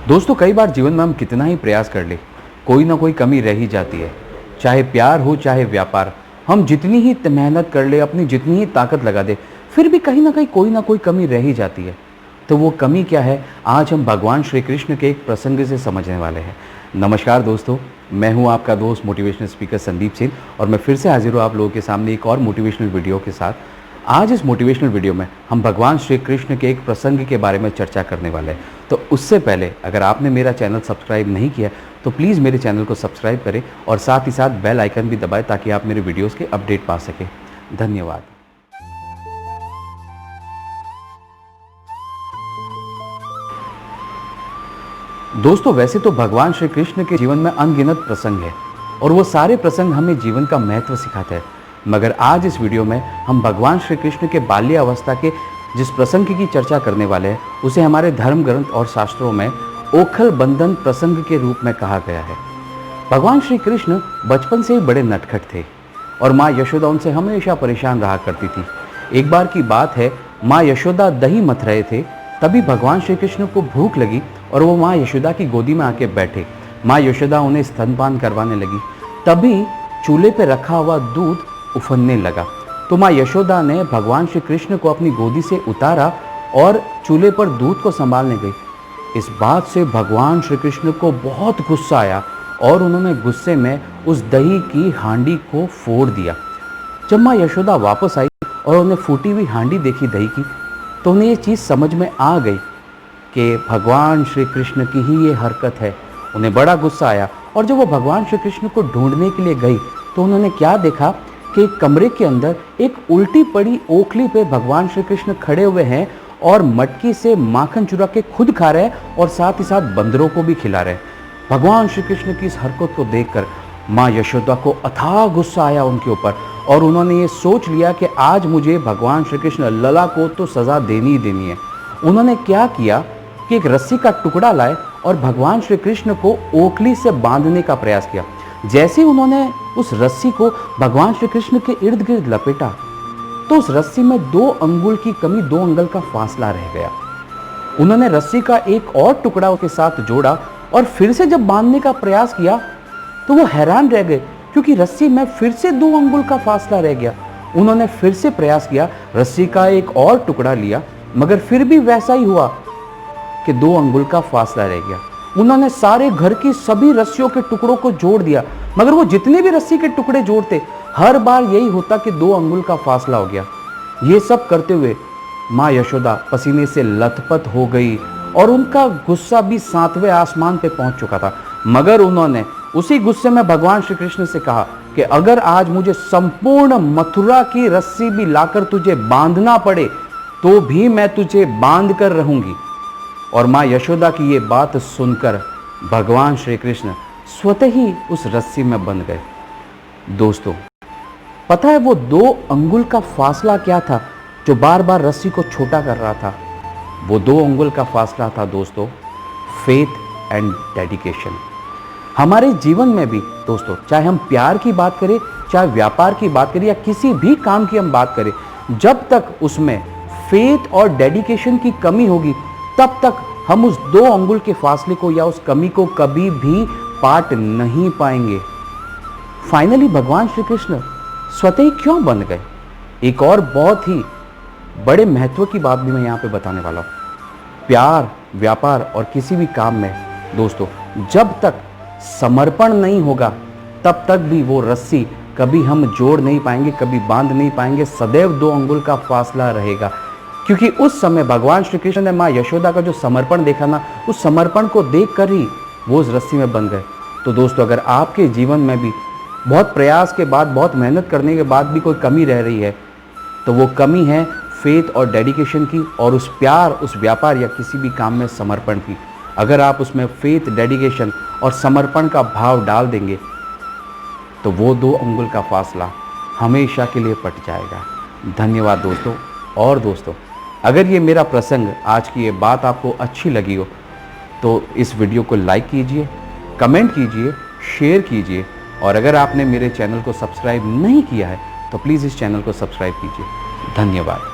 दोस्तों, कई बार जीवन में हम कितना ही प्रयास कर ले, कोई ना कोई कमी रह ही जाती है। चाहे प्यार हो, चाहे व्यापार, हम जितनी ही मेहनत कर ले, अपनी जितनी ही ताकत लगा दे, फिर भी कहीं ना कोई कमी रह ही जाती है। तो वो कमी क्या है, आज हम भगवान श्री कृष्ण के एक प्रसंग से समझने वाले हैं। नमस्कार दोस्तों, मैं हूं आपका दोस्त मोटिवेशनल स्पीकर संदीप सिंह और मैं फिर से हाजिर हूं आप लोगों के सामने एक और मोटिवेशनल वीडियो के साथ। आज इस मोटिवेशनल वीडियो में हम भगवान श्री कृष्ण के एक प्रसंग के बारे में चर्चा करने वाले हैं। तो उससे पहले अगर आपने मेरा चैनल सब्सक्राइब नहीं किया तो प्लीज़ मेरे चैनल को सब्सक्राइब करें और साथ ही साथ बेल आइकन भी दबाएं ताकि आप मेरे वीडियोस के अपडेट पा सकें। धन्यवाद। दोस्तों, वैसे तो भगवान श्री कृष्ण के जीवन में अनगिनत प्रसंग है और वो सारे प्रसंग हमें जीवन का महत्व सिखाते हैं, मगर आज इस वीडियो में हम भगवान श्री कृष्ण के बाल्यावस्था के जिस प्रसंग की चर्चा करने वाले हैं उसे हमारे धर्म ग्रंथ और शास्त्रों में ओखल बंधन प्रसंग के रूप में कहा गया है। भगवान श्री कृष्ण बचपन से ही बड़े नटखट थे और माँ यशोदा उनसे हमेशा परेशान रहा करती थी। एक बार की बात है, माँ यशोदा दही मथ रहे थे, तभी भगवान श्री कृष्ण को भूख लगी और वो माँ यशोदा की गोदी में आके बैठे। माँ यशोदा उन्हें स्तनपान करवाने लगी, तभी चूल्हे पे रखा हुआ दूध उफनने लगा। तो माँ यशोदा ने भगवान श्री कृष्ण को अपनी गोदी से उतारा और चूल्हे पर दूध को संभालने गई। इस बात से भगवान श्री कृष्ण को बहुत गुस्सा आया और उन्होंने गुस्से में उस दही की हांडी को फोड़ दिया। जब माँ यशोदा वापस आई और उन्हें फूटी हुई हांडी देखी दही की, तो उन्हें ये चीज़ समझ में आ गई कि भगवान श्री कृष्ण की ही ये हरकत है। उन्हें बड़ा गुस्सा आया और जब वो भगवान श्री कृष्ण को ढूंढने के लिए गई तो उन्होंने क्या देखा कि कमरे के अंदर एक उल्टी पड़ी ओखली पे भगवान श्री कृष्ण खड़े हुए हैं और मटकी से माखन चुरा के खुद खा रहे हैं और साथ ही साथ बंदरों को भी खिला रहे हैं। भगवान श्री कृष्ण की इस हरकत को देखकर माँ यशोदा को अथाह गुस्सा आया उनके ऊपर और उन्होंने ये सोच लिया कि आज मुझे भगवान श्री कृष्ण लला को तो सज़ा देनी ही देनी है। उन्होंने क्या किया कि एक रस्सी का टुकड़ा लाए और भगवान श्री कृष्ण को ओखली से बांधने का प्रयास किया। जैसे ही उन्होंने उस रस्सी को भगवान श्री कृष्ण के इर्द गिर्द लपेटा तो उस रस्सी में 2 अंगुल की कमी, 2 अंगुल का फासला रह गया। उन्होंने रस्सी का एक और टुकड़ा उसके साथ जोड़ा और फिर से जब बांधने का प्रयास किया तो वो हैरान रह गए क्योंकि रस्सी में फिर से 2 अंगुल का फासला रह गया। उन्होंने फिर से प्रयास किया, रस्सी का एक और टुकड़ा लिया, मगर फिर भी वैसा ही हुआ कि 2 अंगुल का फासला रह गया। उन्होंने सारे घर की सभी रस्सियों के टुकड़ों को जोड़ दिया, मगर वो जितने भी रस्सी के टुकड़े जोड़ते हर बार यही होता कि 2 अंगुल का फासला हो गया। ये सब करते हुए माँ यशोदा पसीने से लथपथ हो गई और उनका गुस्सा भी 7वें आसमान पे पहुंच चुका था। मगर उन्होंने उसी गुस्से में भगवान श्री कृष्ण से कहा कि अगर आज मुझे संपूर्ण मथुरा की रस्सी भी लाकर तुझे बांधना पड़े तो भी मैं तुझे बांध कर रहूंगी। और माँ यशोदा की ये बात सुनकर भगवान श्री कृष्ण स्वतः ही उस रस्सी में बंध गए। दोस्तों, पता है वो 2 अंगुल का फासला क्या था जो बार बार रस्सी को छोटा कर रहा था? वो 2 अंगुल का फासला था दोस्तों, फेथ एंड डेडिकेशन। हमारे जीवन में भी दोस्तों, चाहे हम प्यार की बात करें, चाहे व्यापार की बात करें या किसी भी काम की हम बात करें, जब तक उसमें फेथ और डेडिकेशन की कमी होगी तब तक हम उस 2 अंगुल के फासले को या उस कमी को कभी भी पाट नहीं पाएंगे। फाइनली भगवान श्री कृष्ण स्वतः ही क्यों बन गए? एक और बहुत ही बड़े महत्व की बात भी मैं यहाँ पे बताने वाला हूँ। प्यार, व्यापार और किसी भी काम में दोस्तों, जब तक समर्पण नहीं होगा तब तक भी वो रस्सी कभी हम जोड़ नहीं पाएंगे, कभी बांध नहीं पाएंगे। सदैव 2 अंगुल का फासला रहेगा, क्योंकि उस समय भगवान श्री कृष्ण ने माँ यशोदा का जो समर्पण देखा ना, उस समर्पण को देखकर ही वो उस रस्सी में बंध गए। तो दोस्तों, अगर आपके जीवन में भी बहुत प्रयास के बाद, बहुत मेहनत करने के बाद भी कोई कमी रह रही है तो वो कमी है फेथ और डेडिकेशन की और उस प्यार, उस व्यापार या किसी भी काम में समर्पण की। अगर आप उसमें फेथ, डेडिकेशन और समर्पण का भाव डाल देंगे तो वो 2 अंगुल का फासला हमेशा के लिए पट जाएगा। धन्यवाद दोस्तों। और दोस्तों, अगर ये मेरा प्रसंग, आज की ये बात आपको अच्छी लगी हो तो इस वीडियो को लाइक कीजिए, कमेंट कीजिए, शेयर कीजिए और अगर आपने मेरे चैनल को सब्सक्राइब नहीं किया है तो प्लीज़ इस चैनल को सब्सक्राइब कीजिए। धन्यवाद।